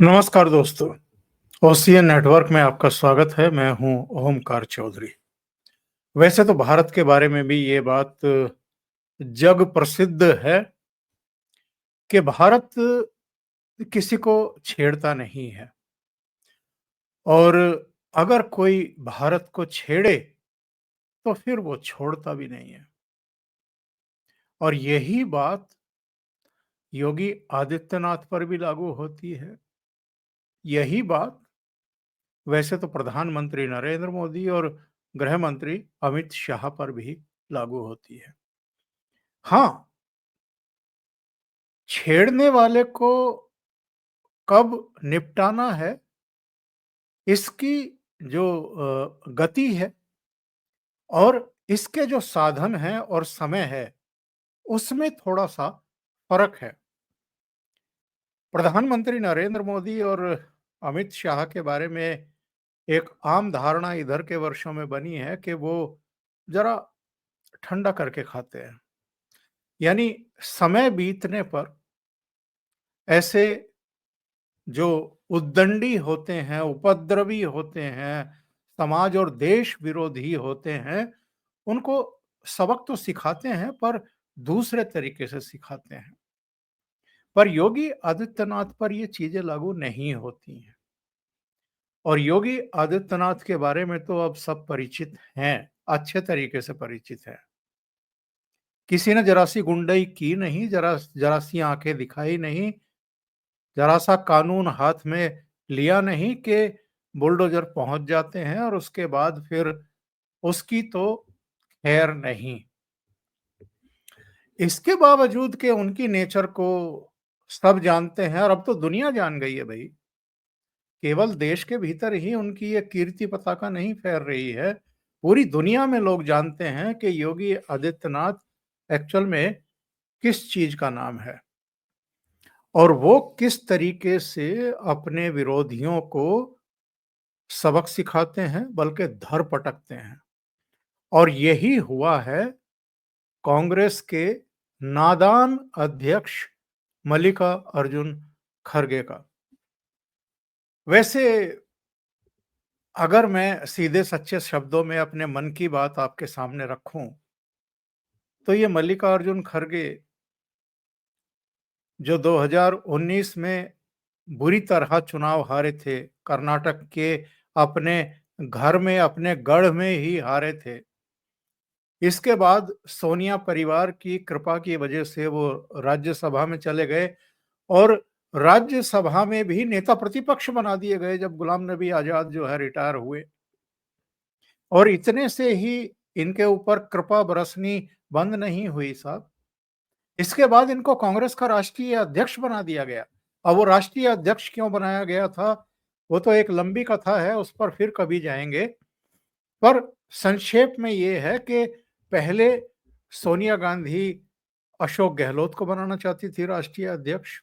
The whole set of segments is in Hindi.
नमस्कार दोस्तों, ओसीएन नेटवर्क में आपका स्वागत है। मैं हूं ओमकार चौधरी। वैसे तो भारत के बारे में भी ये बात जग प्रसिद्ध है कि भारत किसी को छेड़ता नहीं है और अगर कोई भारत को छेड़े तो फिर वो छोड़ता भी नहीं है। और यही बात योगी आदित्यनाथ पर भी लागू होती है। यही बात वैसे तो प्रधानमंत्री नरेंद्र मोदी और गृह मंत्री अमित शाह पर भी लागू होती है। हाँ, छेड़ने वाले को कब निपटाना है, इसकी जो गति है और इसके जो साधन हैं और समय है, उसमें थोड़ा-सा फ़र्क है। प्रधानमंत्री नरेंद्र मोदी और अमित शाह के बारे में एक आम धारणा इधर के वर्षों में बनी है कि वो ज़रा ठंडा करके खाते हैं। यानी समय बीतने पर ऐसे जो उद्दंडी होते हैं, उपद्रवी होते हैं, समाज और देश विरोधी होते हैं, उनको सबक तो सिखाते हैं पर दूसरे तरीके से सिखाते हैं। पर योगी आदित्यनाथ पर ये चीज़ें लागू नहीं होती हैं और योगी आदित्यनाथ के बारे में तो अब सब परिचित हैं, अच्छे तरीके से परिचित हैं। किसी ने ज़रा-सी गुंडई की नहीं, ज़रा-सी आँखें दिखाई नहीं, ज़रा-सा कानून हाथ में लिया नहीं कि बुलडोज़र पहुँच जाते हैं और उसके बाद फिर उसकी तो खैर नहीं। इसके बावजूद कि उनकी नेचर को सब जानते हैं और अब तो दुनिया जान गई है भई। केवल देश के भीतर ही उनकी ये कीर्ति पताका नहीं फैल रही है, पूरी दुनिया में लोग जानते हैं कि योगी आदित्यनाथ एक्चुअल में किस चीज़ का नाम है और वो किस तरीके से अपने विरोधियों को सबक सिखाते हैं, बल्कि धर पटकते हैं। और यही हुआ है कांग्रेस के नादान अध्यक्ष मल्लिका अर्जुन खरगे का। वैसे अगर मैं सीधे सच्चे शब्दों में अपने मन की बात आपके सामने रखूं, तो ये मल्लिकार्जुन खरगे जो 2019 में बुरी तरह चुनाव हारे थे, कर्नाटक के अपने घर में, अपने गढ़ में ही हारे थे। इसके बाद सोनिया परिवार की कृपा की वजह से वो राज्यसभा में चले गए और राज्यसभा में भी नेता प्रतिपक्ष बना दिए गए जब गुलाम नबी आजाद जो है रिटायर हुए। और इतने से ही इनके ऊपर कृपा बरसनी बंद नहीं हुई साहब। इसके बाद इनको कांग्रेस का राष्ट्रीय अध्यक्ष बना दिया गया। अब वो राष्ट्रीय अध्यक्ष क्यों बनाया गया था, वो तो एक लंबी कथा है, उस पर फिर कभी जाएँगे। पर संक्षेप में ये है कि पहले सोनिया गांधी अशोक गहलोत को बनाना चाहती थी राष्ट्रीय अध्यक्ष।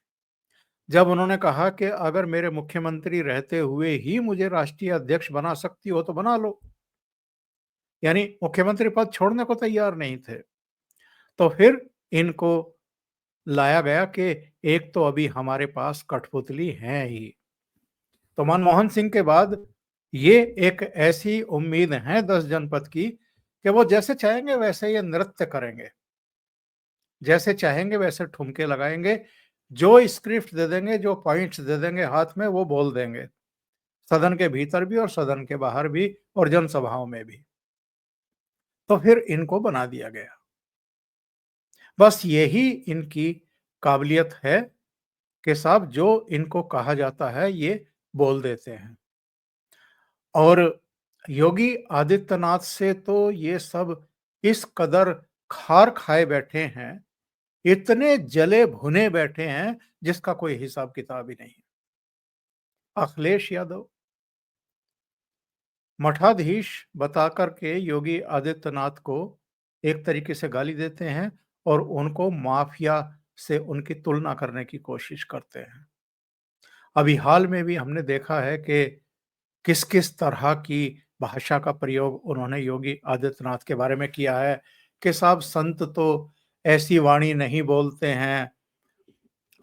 जब उन्होंने कहा कि अगर मेरे मुख्यमंत्री रहते हुए ही मुझे राष्ट्रीय अध्यक्ष बना सकती हो तो बना लो। यानी मुख्यमंत्री पद छोड़ने को तैयार नहीं थे। तो फिर इनको लाया गया कि एक तो अभी हमारे पास कठपुतली हैं ही। तो मनमोहन सिंह के बाद ये एक ऐसी उम्मीद है 10 जनपद की कि वो जैसे चाहेंगे वैसे ये नृत्य करेंगे। जैसे चाहेंगे वैसे ठुमके लगाएँगे, जो स्क्रिप्ट दे देंगे, जो पॉइंट्स दे देंगे हाथ में वो बोल देंगे। सदन के भीतर भी और सदन के बाहर भी और जनसभाओं में भी। तो फिर इनको बना दिया गया। बस यही इनकी काबिलियत है कि साहब जो इनको कहा जाता है ये बोल देते हैं। और योगी आदित्यनाथ से तो ये सब इस कदर खार खाए बैठे हैं, इतने जले भुने बैठे हैं जिसका कोई हिसाब किताब ही नहीं। अखिलेश यादव मठाधीश बता कर के योगी आदित्यनाथ को एक तरीके से गाली देते हैं और उनको माफिया से उनकी तुलना करने की कोशिश करते हैं। अभी हाल में भी हमने देखा है कि किस-किस तरह की भाषा का प्रयोग उन्होंने योगी आदित्यनाथ के बारे में किया है कि साहब संत तो ऐसी वाणी नहीं बोलते हैं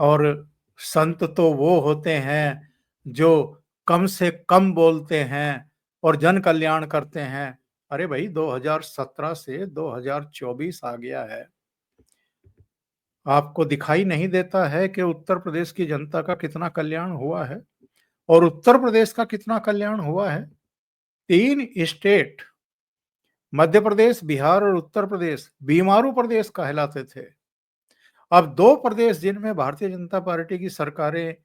और संत तो वो होते हैं जो कम से कम बोलते हैं और जन कल्याण करते हैं। अरे भाई, 2017 से 2024 आ गया है। आपको दिखाई नहीं देता है कि उत्तर प्रदेश की जनता का कितना कल्याण हुआ है? और उत्तर प्रदेश का कितना कल्याण हुआ है? 3 स्टेट मध्य प्रदेश, बिहार और उत्तर प्रदेश बीमारू प्रदेश कहलाते थे। अब 2 प्रदेश जिनमें भारतीय जनता पार्टी की सरकारें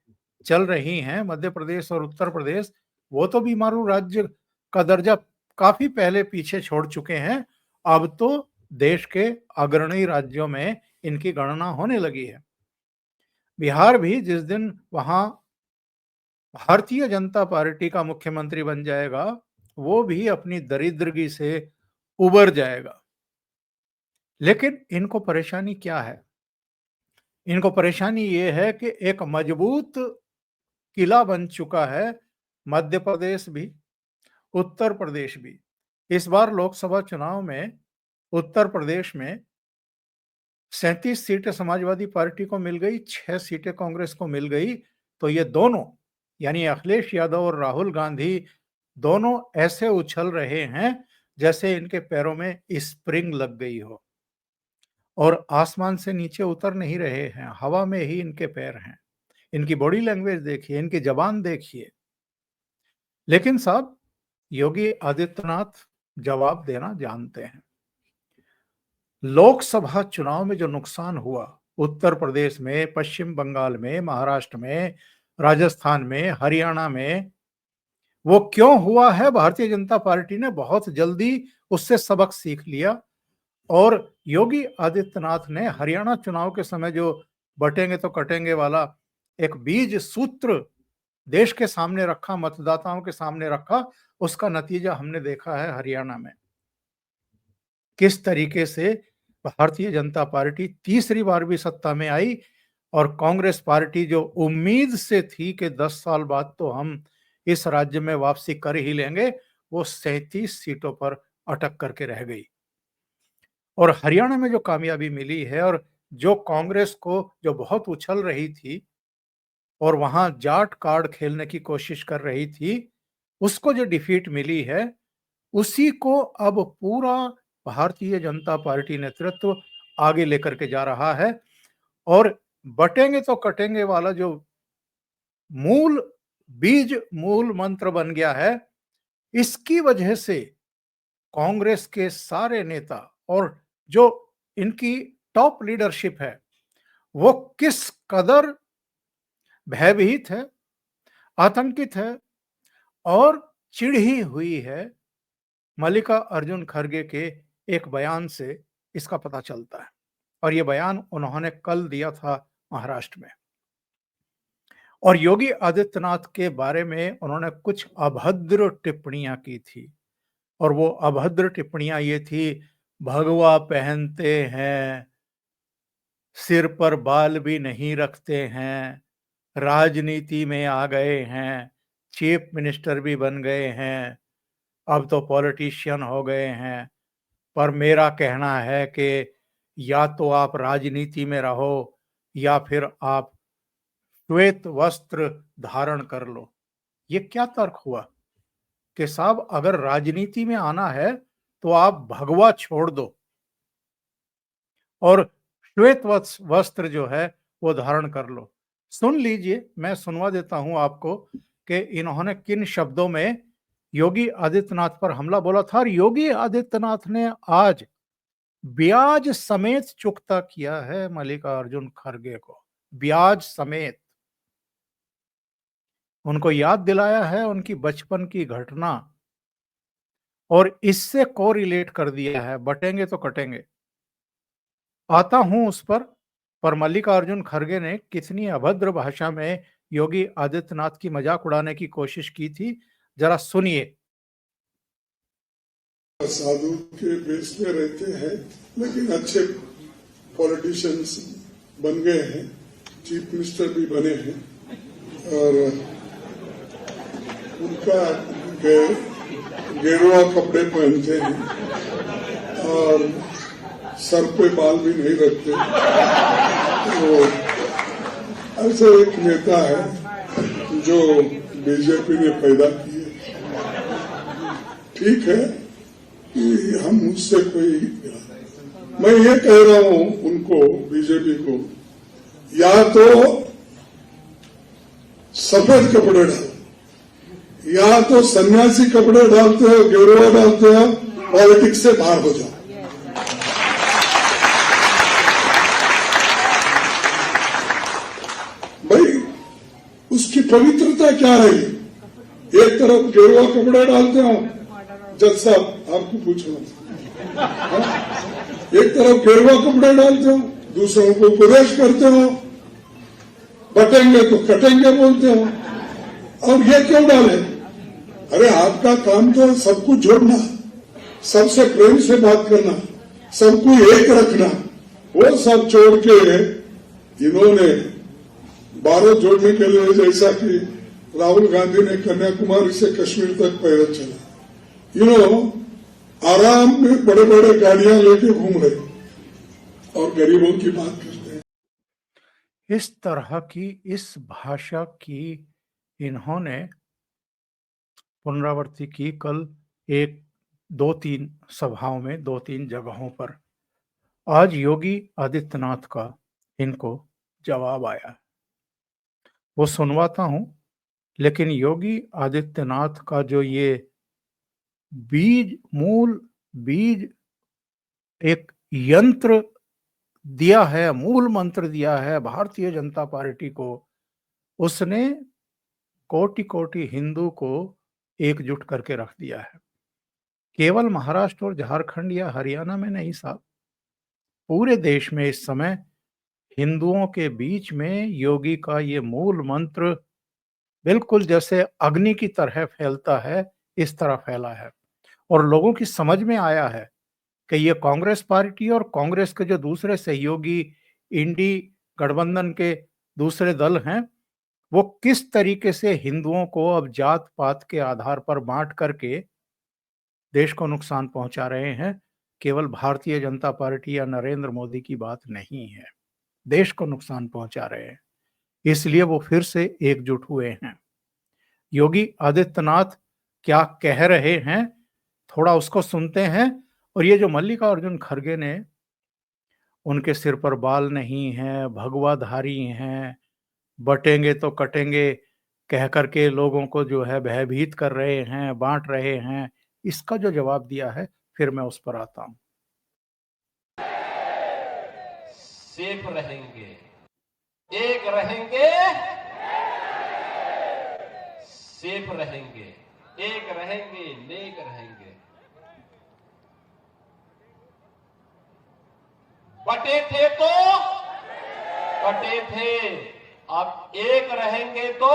चल रही हैं, मध्य प्रदेश और उत्तर प्रदेश, वो तो बीमारू राज्य का दर्जा काफी पहले पीछे छोड़ चुके हैं। अब तो देश के अग्रणी राज्यों में इनकी गणना होने लगी है। बिहार भी जिस दिन वहां भारतीय जनता पार्टी का मुख्यमंत्री बन जाएगा, वो भी अपनी दरिद्रगी से उबर जाएगा। लेकिन इनको परेशानी क्या है? इनको परेशानी ये है कि एक मजबूत किला बन चुका है मध्य प्रदेश भी, उत्तर प्रदेश भी। इस बार लोकसभा चुनाव में उत्तर प्रदेश में 37 सीटें समाजवादी पार्टी को मिल गई, 6 सीटें कांग्रेस को मिल गई। तो ये दोनों, यानी अखिलेश यादव और राहुल गांधी, दोनों ऐसे उछल रहे हैं जैसे इनके पैरों में स्प्रिंग लग गई हो और आसमान से नीचे उतर नहीं रहे हैं, हवा में ही इनके पैर हैं। इनकी बॉडी लैंग्वेज देखिए, इनकी जबान देखिए। लेकिन साहब, योगी आदित्यनाथ जवाब देना जानते हैं। लोकसभा चुनाव में जो नुकसान हुआ उत्तर प्रदेश में, पश्चिम बंगाल में, महाराष्ट्र में, राजस्थान में, हरियाणा में, वो क्यों हुआ है? भारतीय जनता पार्टी ने बहुत जल्दी उससे सबक सीख लिया और योगी आदित्यनाथ ने हरियाणा चुनाव के समय जो बटेंगे तो कटेंगे वाला एक बीज सूत्र देश के सामने रखा, मतदाताओं के सामने रखा, उसका नतीजा हमने देखा है हरियाणा में। किस तरीके से भारतीय जनता पार्टी तीसरी बार भी सत्ता में आई और कांग्रेस पार्टी जो उम्मीद से थी कि 10 साल बाद तो हम इस राज्य में वापसी कर ही लेंगे, वो 37 सीटों पर अटक करके रह गई। और हरियाणा में जो कामयाबी मिली है और जो कांग्रेस को जो बहुत उछल रही थी और वहां जाट कार्ड खेलने की कोशिश कर रही थी, उसको जो डिफीट मिली है, उसी को अब पूरा भारतीय जनता पार्टी नेतृत्व आगे लेकर के जा रहा है। और बटेंगे तो कटेंगे वाला जो मूल मंत्र बन गया है, इसकी वजह से कांग्रेस के सारे नेता और जो इनकी टॉप लीडरशिप है, वो किस कदर भयभीत है, आतंकित है और चिढ़ी हुई है, मल्लिकार्जुन खड़गे के एक बयान से इसका पता चलता है। और ये बयान उन्होंने कल दिया था महाराष्ट्र में। और योगी आदित्यनाथ के बारे में उन्होंने कुछ अभद्र टिप्पणियां की थी और वो अभद्र टिप्पणियां ये थी, भगवा पहनते हैं, सिर पर बाल भी नहीं रखते हैं, राजनीति में आ गए हैं, चीफ मिनिस्टर भी बन गए हैं, अब तो पॉलिटिशियन हो गए हैं। पर मेरा कहना है कि या तो आप राजनीति में रहो या फिर आप श्वेत वस्त्र धारण कर लो। ये क्या तर्क हुआ कि साहब, अगर राजनीति में आना है तो आप भगवा छोड़ दो और श्वेत वस्त्र जो है वो धारण कर लो। सुन लीजिए, मैं सुनवा देता हूं आपको कि इन्होंने किन शब्दों में योगी आदित्यनाथ पर हमला बोला था। और योगी आदित्यनाथ ने आज ब्याज समेत चुकता किया है मल्लिकार्जुन खड़गे को, ब्याज समेत। उनको याद दिलाया है उनकी बचपन की घटना और इससे कोरिलेट कर दिया है, बटेंगे तो कटेंगे। आता हूं उस पर मल्लिकार्जुन खड़गे ने कितनी अभद्र भाषा में योगी आदित्यनाथ की मजाक उड़ाने की कोशिश की थी, जरा सुनिए। साधु के बेस में रहते हैं, लेकिन अच्छे पॉलिटिशियंस बन गए हैं, चीफ मिनिस्टर भी बने हैं और उनका गेरुआ कपड़े पहनते हैं और सर पे बाल भी नहीं रखते। तो ऐसे एक नेता है जो बीजेपी ने पैदा किए। ठीक है कि हम उससे कोई, मैं ये कह रहा हूं उनको, बीजेपी को, या तो सफेद कपड़े डालो, या तो सन्यासी कपड़े डालते हो, गेरुआ डालते हो, पॉलिटिक्स से बाहर हो जाओ। भाई उसकी पवित्रता क्या रही? एक तरफ गेरुआ कपड़े डालते हो, जज साहब आपको पूछना, एक तरफ गेरुआ कपड़े डालते हो, दूसरों को उपदेश करते हो, बटेंगे तो कटेंगे बोलते हो, और ये क्यों डाले? अरे आपका काम तो सब कुछ जोड़ना, सबसे प्रेम से बात करना, सबको एक रखना, वो सब छोड़ के इन्होंने भारत जोड़ने के लिए, जैसा कि राहुल गांधी ने कन्याकुमारी से कश्मीर तक पैदल चला, आराम में बड़े बड़े गाड़ियां लेके घूम रहे और गरीबों की बात करते हैं। इस तरह की, इस भाषा की इन्होंने पुनरावृत्ति की कल एक 2-3 सभाओं में, 2-3 जगहों पर। आज योगी आदित्यनाथ का इनको जवाब आया, वो सुनवाता हूं। लेकिन योगी आदित्यनाथ का जो ये मूल बीज एक यंत्र दिया है, मूल मंत्र दिया है भारतीय जनता पार्टी को, उसने कोटि कोटि हिंदू को एकजुट करके रख दिया है। केवल महाराष्ट्र और झारखंड या हरियाणा में नहीं साहब, पूरे देश में इस समय हिंदुओं के बीच में योगी का ये मूल मंत्र बिल्कुल जैसे अग्नि की तरह फैलता है, इस तरह फैला है। और लोगों की समझ में आया है कि ये कांग्रेस पार्टी और कांग्रेस के जो दूसरे सहयोगी इंडी गठबंधन के दूसरे दल हैं, वो किस तरीके से हिंदुओं को अब जात पात के आधार पर बांट करके देश को नुकसान पहुंचा रहे हैं। केवल भारतीय जनता पार्टी या नरेंद्र मोदी की बात नहीं है, देश को नुकसान पहुंचा रहे हैं। इसलिए वो फिर से एकजुट हुए हैं। योगी आदित्यनाथ क्या कह रहे हैं, थोड़ा उसको सुनते हैं। और ये जो मल्लिकार्जुन खड़गे ने, उनके सिर पर बाल नहीं है, भगवाधारी हैं, बटेंगे तो कटेंगे कह करके लोगों को जो है भयभीत कर रहे हैं, बांट रहे हैं, इसका जो जवाब दिया है, फिर मैं उस पर आता हूं। सेफ रहेंगे, एक रहेंगे, सेफ रहेंगे, एक रहेंगे, नेक रहेंगे। बटे थे तो कटे थे, अब एक रहेंगे तो।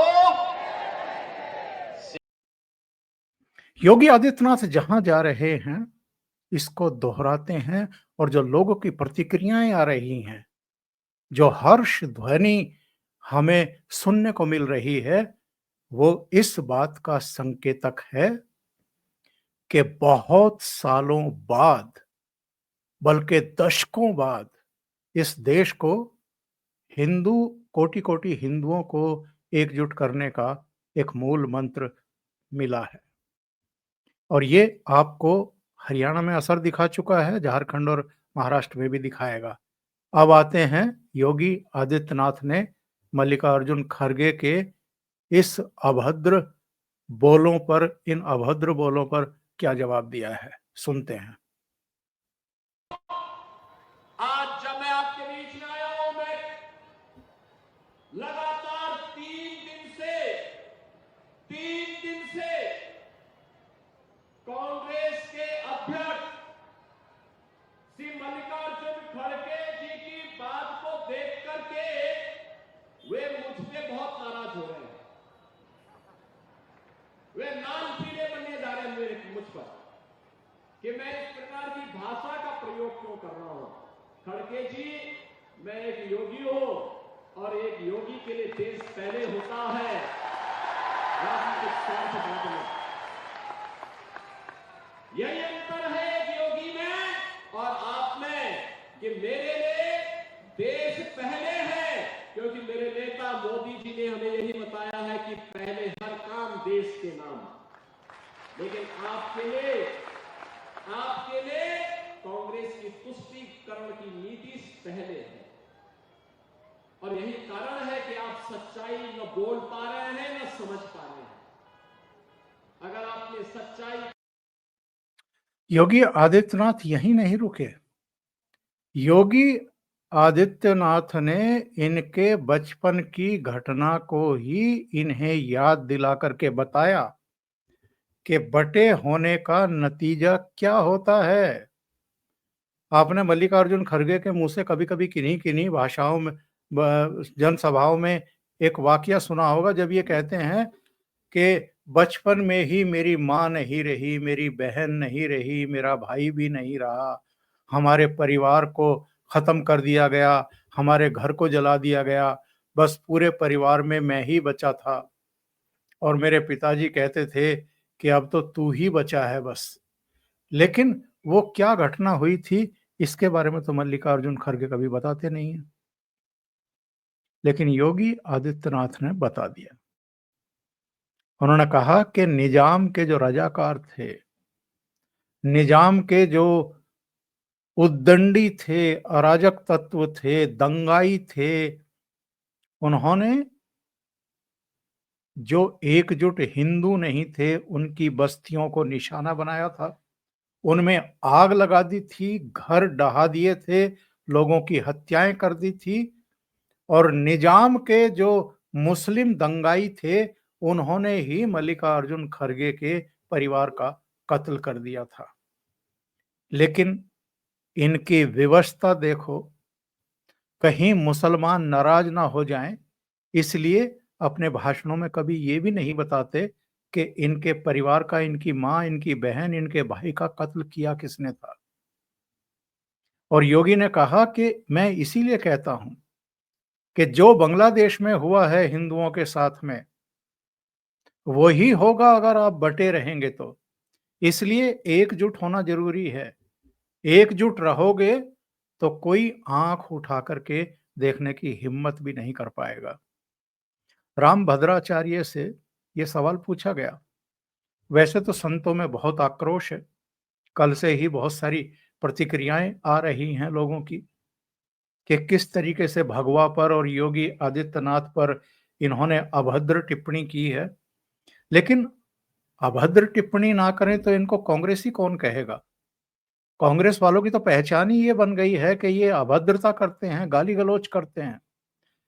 योगी आदित्यनाथ जहां जा रहे हैं इसको दोहराते हैं, और जो लोगों की प्रतिक्रियाएं आ रही हैं, जो हर्ष ध्वनि हमें सुनने को मिल रही है, वो इस बात का संकेतक है कि बहुत सालों बाद, बल्कि दशकों बाद, इस देश को हिंदू, कोटि कोटि हिंदुओं को एकजुट करने का एक मूल मंत्र मिला है। और ये आपको हरियाणा में असर दिखा चुका है, झारखंड और महाराष्ट्र में भी दिखाएगा। अब आते हैं योगी आदित्यनाथ ने मल्लिकार्जुन खड़गे के इस अभद्र बोलों पर, इन अभद्र बोलों पर क्या जवाब दिया है, सुनते हैं। आज जब मैं आपके बीच में आया हूं, मैं लगातार 3 दिन से कांग्रेस के अध्यक्ष श्री मल्लिकार्जुन खड़गे जी की बात को देख करके वे मुझ पे बहुत नाराज हो रहे हैं। वे नाम पीड़े बनने जा रहे हैं मेरे मुझ पर कि मैं इस प्रकार की भाषा का प्रयोग क्यों कर रहा हूं। खड़गे जी, मैं एक योगी हूं और एक योगी के लिए देश पहले होता है, राजनीतिक स्वार्थ बाद में। यही अंतर है एक योगी में और आप में कि मेरे लिए देश पहले है, क्योंकि मेरे नेता मोदी जी ने हमें यही बताया है कि पहले हर काम देश के नाम, लेकिन आपके लिए कांग्रेस की तुष्टीकरण की नीति पहले है, और यही कारण है कि आप सच्चाई न बोल पा रहे हैं न समझ पा रहे हैं। अगर आपने सच्चाई योगी आदित्यनाथ यहीं नहीं रुके। योगी आदित्यनाथ ने इनके बचपन की घटना को ही इन्हें याद दिला करके बताया कि बटे होने का नतीजा क्या होता है। आपने मल्लिकार्जुन खड़गे के मुंह से कभी-कभी किन्हीं-किन्हीं भाषाओं में जनसभाओं में एक वाकया सुना होगा, जब ये कहते हैं कि बचपन में ही मेरी माँ नहीं रही, मेरी बहन नहीं रही, मेरा भाई भी नहीं रहा, हमारे परिवार को खत्म कर दिया गया, हमारे घर को जला दिया गया, बस पूरे परिवार में मैं ही बचा था और मेरे पिताजी कहते थे कि अब तो तू ही बचा है बस। लेकिन वो क्या घटना हुई थी, इसके बारे में तो मल्लिकार्जुन खड़गे कभी बताते नहीं हैं। लेकिन योगी आदित्यनाथ ने बता दिया। उन्होंने कहा कि निजाम के जो रजाकार थे, निजाम के जो उद्दंडी थे, अराजक तत्व थे, दंगाई थे, उन्होंने जो एकजुट हिंदू नहीं थे, उनकी बस्तियों को निशाना बनाया था, उनमें आग लगा दी थी, घर ढहा दिए थे, लोगों की हत्याएं कर दी थी, और निजाम के जो मुस्लिम दंगाई थे, उन्होंने ही मल्लिकार्जुन खड़गे के परिवार का कत्ल कर दिया था। लेकिन इनकी विवशता देखो, कहीं मुसलमान नाराज ना हो जाएं, इसलिए अपने भाषणों में कभी ये भी नहीं बताते कि इनके परिवार का, इनकी माँ, इनकी बहन, इनके भाई का कत्ल किया किसने था। और योगी ने कहा कि मैं इसीलिए कहता हूं कि जो बांग्लादेश में हुआ है हिंदुओं के साथ में, वही होगा अगर आप बटे रहेंगे तो। इसलिए एकजुट होना जरूरी है। एकजुट रहोगे तो कोई आंख उठा करके देखने की हिम्मत भी नहीं कर पाएगा। राम भद्राचार्य से यह सवाल पूछा गया। वैसे तो संतों में बहुत आक्रोश है, कल से ही बहुत सारी प्रतिक्रियाएं आ रही हैं लोगों की कि किस तरीके से भगवा पर और योगी आदित्यनाथ पर इन्होंने अभद्र टिप्पणी की है। लेकिन अभद्र टिप्पणी ना करें तो इनको कांग्रेसी कौन कहेगा। कांग्रेस वालों की तो पहचान ही ये बन गई है कि ये अभद्रता करते हैं, गाली गलौज करते हैं,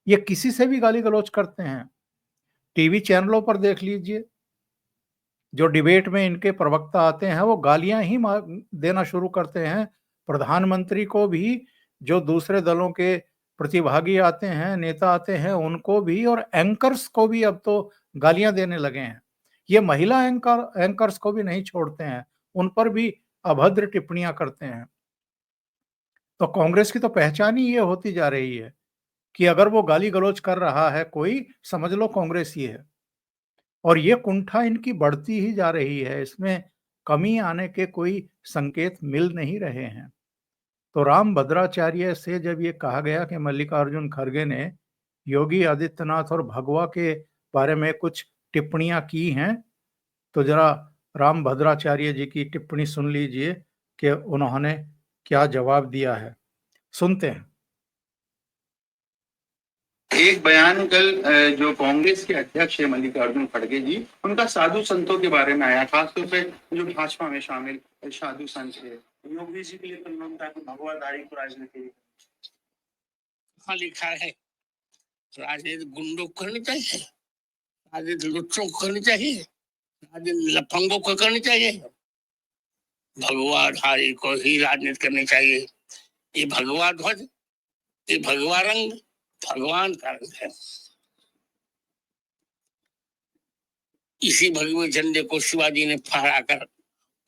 ये किसी से भी गाली गलौज करते हैं। टीवी चैनलों पर देख लीजिए, जो डिबेट में इनके प्रवक्ता आते हैं वो गालियां ही देना शुरू करते हैं। प्रधानमंत्री को भी, जो दूसरे दलों के प्रतिभागी आते हैं, नेता आते हैं, उनको भी, और एंकर्स को भी अब तो गालियां देने लगे हैं। ये महिला एंकर्स को भी नहीं छोड़ते हैं, उन पर भी अभद्र टिप्पणियां करते हैं। तो कांग्रेस की तो पहचान ही ये होती जा रही है कि अगर वो गाली गलौज कर रहा है कोई, समझ लो कांग्रेसी है। और ये कुंठा इनकी बढ़ती ही जा रही है, इसमें कमी आने के कोई संकेत मिल नहीं रहे हैं। तो राम भद्राचार्य से जब ये कहा गया कि मल्लिकार्जुन खड़गे ने योगी आदित्यनाथ और भगवा के बारे में कुछ टिप्पणियां की हैं, तो जरा राम भद्राचार्य जी की टिप्पणी सुन लीजिए कि उन्होंने क्या जवाब दिया है। सुनते हैं। एक बयान कल जो कांग्रेस के अध्यक्ष है मल्लिकार्जुन खड़गे जी, उनका साधु संतों के बारे में आया, खासतौर पे जो भाजपा में शामिल साधु संत है। योगी जी के लिए तो उन्होंने भगवाधारी को राजनीति लिखा है, राजनीति गुंडों को करनी चाहिए, राजनीति लुच्चों को करनी चाहिए, राजनीति लफंगों को करनी चाहिए, भगवाधारी को ही राजनीति करनी चाहिए। ये भगवा ध्वज, ये भगवा रंग भगवान का रंग है। इसी भगवे झंडे को शिवाजी ने फहराकर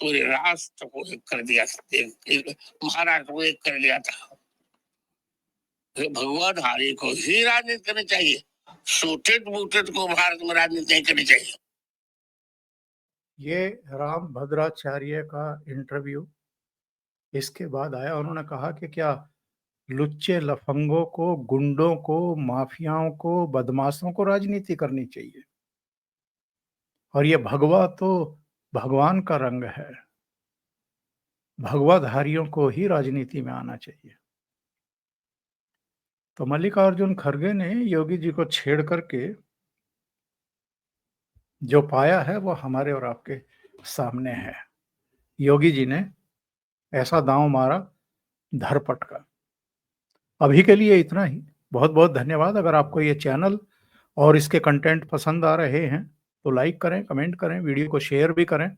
पूरे राष्ट्र को एक कर दिया, महाराष्ट्र को एक कर दिया था। भगवाधारी को ही राजनीति करनी चाहिए, सूटेड बूटेड को भारत में राजनीति नहीं करनी चाहिए। ये राम भद्राचार्य का इंटरव्यू इसके बाद आया। उन्होंने कहा कि क्या लुच्चे लफंगों को, गुंडों को, माफियाओं को, बदमाशों को राजनीति करनी चाहिए। और ये भगवा तो भगवान का रंग है, भगवाधारियों को ही राजनीति में आना चाहिए। तो मल्लिकार्जुन खड़गे ने योगी जी को छेड़ करके जो पाया है वो हमारे और आपके सामने है। योगी जी ने ऐसा दांव मारा धरपट का। अभी के लिए इतना ही। बहुत बहुत धन्यवाद। अगर आपको ये चैनल और इसके कंटेंट पसंद आ रहे हैं तो लाइक करें, कमेंट करें, वीडियो को शेयर भी करें।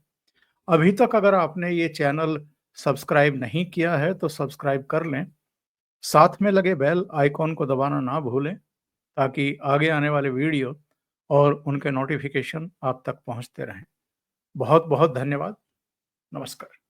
अभी तक अगर आपने ये चैनल सब्सक्राइब नहीं किया है तो सब्सक्राइब कर लें। साथ में लगे बेल आइकॉन को दबाना ना भूलें ताकि आगे आने वाले वीडियो और उनके नोटिफिकेशन आप तक पहुंचते रहें। बहुत बहुत धन्यवाद। नमस्कार।